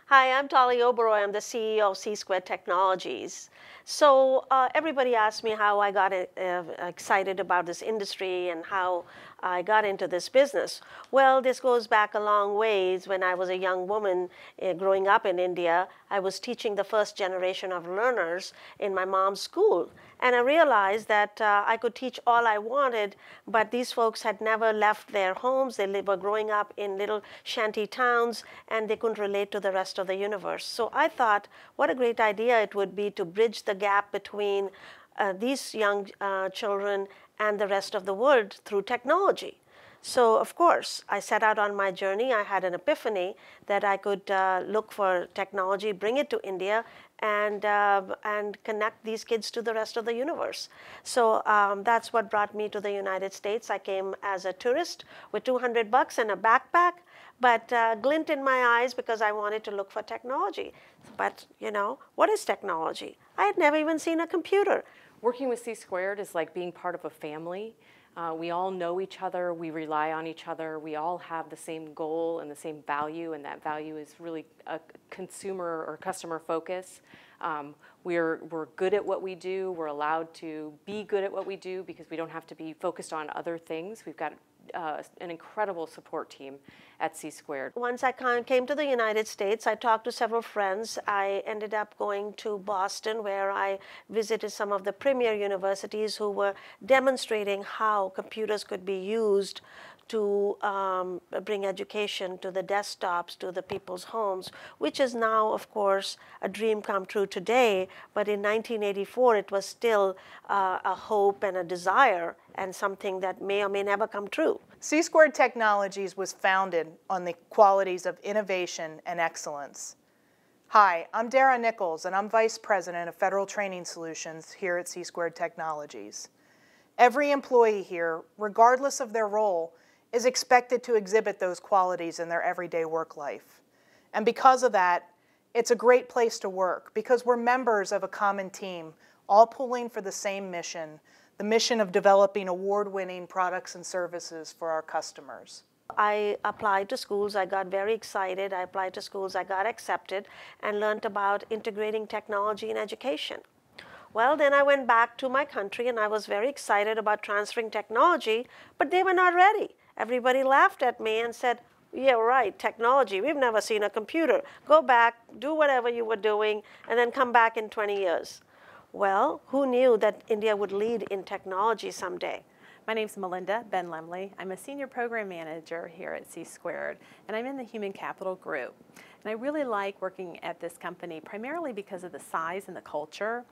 Hi, I'm Dolly Oberoi. I'm the CEO of C-Squared Technologies. So everybody asks me how I got excited about this industry and how I got into this business. Well, this goes back a long ways. When I was a young woman growing up in India, I was teaching the first generation of learners in my mom's school. And I realized that I could teach all I wanted, but these folks had never left their homes. They were growing up in little shanty towns, and they couldn't relate to the rest of the universe. So I thought, what a great idea it would be to bridge the gap between these young children and the rest of the world through technology. So, of course, I set out on my journey. I had an epiphany that I could look for technology, bring it to India, and connect these kids to the rest of the universe. So that's what brought me to the United States. I came as a tourist with $200 and a backpack, but glint in my eyes because I wanted to look for technology. But, you know, what is technology? I had never even seen a computer. Working with C-Squared is like being part of a family. We all know each other, we rely on each other, we all have the same goal and the same value, and that value is really a consumer or customer focus. We're good at what we do, we're allowed to be good at what we do because we don't have to be focused on other things. We've got an incredible support team at C-Squared. Once I came to the United States, I talked to several friends. I ended up going to Boston, where I visited some of the premier universities who were demonstrating how computers could be used to bring education to the desktops, to the people's homes, which is now, of course, a dream come true today. But in 1984, it was still a hope and a desire and something that may or may never come true. C-Squared Technologies was founded on the qualities of innovation and excellence. Hi, I'm Dara Nichols, and I'm Vice President of Federal Training Solutions here at C-Squared Technologies. Every employee here, regardless of their role, is expected to exhibit those qualities in their everyday work life. And because of that, it's a great place to work because we're members of a common team, all pulling for the same mission, the mission of developing award-winning products and services for our customers. I applied to schools, I got very excited. I applied to schools, I got accepted, and learned about integrating technology in education. Well, then I went back to my country, and I was very excited about transferring technology, but they were not ready. Everybody laughed at me and said, yeah, right, technology, we've never seen a computer. Go back, do whatever you were doing, and then come back in 20 years. Well, who knew that India would lead in technology someday? My name's Melinda Ben-Lemley. I'm a senior program manager here at C-Squared, and I'm in the human capital group. And I really like working at this company primarily because of the size and the culture.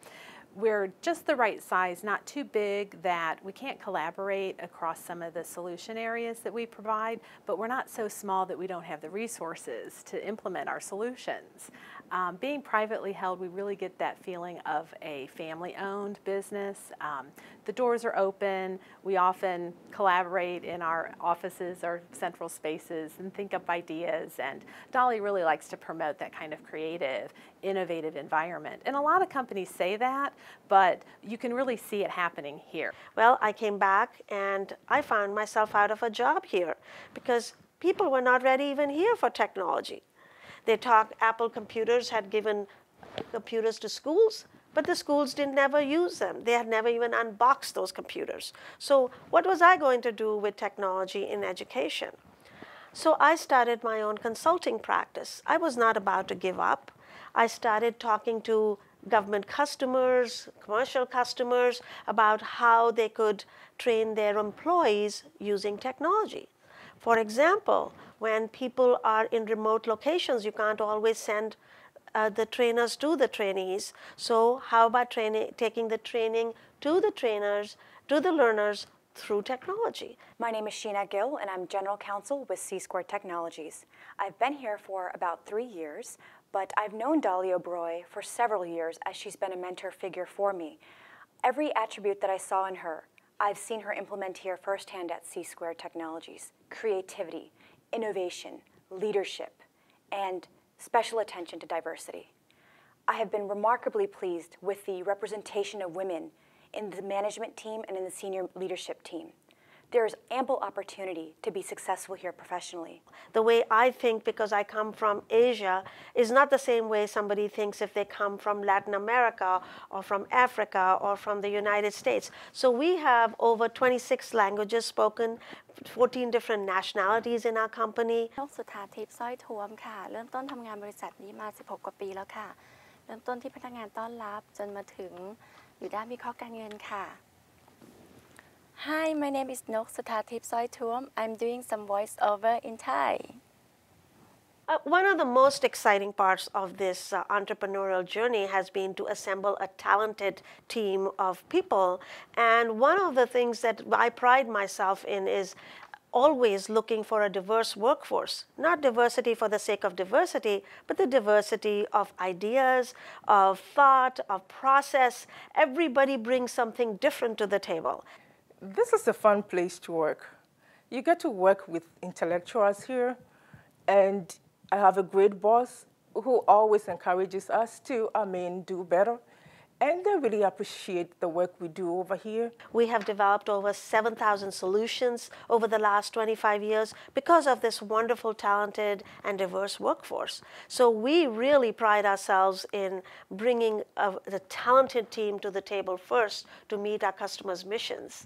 We're just the right size, not too big that we can't collaborate across some of the solution areas that we provide, but we're not so small that we don't have the resources to implement our solutions. Being privately held, we really get that feeling of a family-owned business. The doors are open. We often collaborate in our offices or central spaces and think up ideas, and Dolly really likes to promote that kind of creative, innovative environment. And a lot of companies say that, but you can really see it happening here. Well, I came back and I found myself out of a job here because people were not ready even here for technology. They talk Apple computers had given computers to schools, but the schools didn't never use them. They had never even unboxed those computers. So what was I going to do with technology in education? So I started my own consulting practice. I was not about to give up. I started talking to government customers, commercial customers, about how they could train their employees using technology. For example, when people are in remote locations, you can't always send the trainers to the trainees. So how about taking the training to the trainers, to the learners through technology? My name is Sheena Gill, and I'm General Counsel with C-Squared Technologies. I've been here for about 3 years, but I've known Dolly Oberoi for several years as she's been a mentor figure for me. Every attribute that I saw in her, I've seen her implement here firsthand at C-Squared Technologies. Creativity, innovation, leadership, and special attention to diversity. I have been remarkably pleased with the representation of women in the management team and in the senior leadership team. There's ample opportunity to be successful here professionally. The way I think, because I come from Asia, is not the same way somebody thinks if they come from Latin America or from Africa or from the United States. So we have over 26 languages spoken, 14 different nationalities in our company. นกสุธาทิพย์สร้อยท้วมค่ะเริ่มต้นทำงานบริษัทนี้มา16กว่าปีแล้วค่ะเริ่มต้นที่พนักงานต้อนรับจนมาถึงอยู่ด้านวิเคราะห์การเงินค่ะ Hi, my name is Nok Suthatip Soituom. I'm doing some voiceover in Thai. One of the most exciting parts of this entrepreneurial journey has been to assemble a talented team of people. And one of the things that I pride myself in is always looking for a diverse workforce. Not diversity for the sake of diversity, but the diversity of ideas, of thought, of process. Everybody brings something different to the table. This is a fun place to work. You get to work with intellectuals here, and I have a great boss who always encourages us to, do better. And they really appreciate the work we do over here. We have developed over 7,000 solutions over the last 25 years because of this wonderful, talented, and diverse workforce. So we really pride ourselves in bringing the talented team to the table first to meet our customers' missions.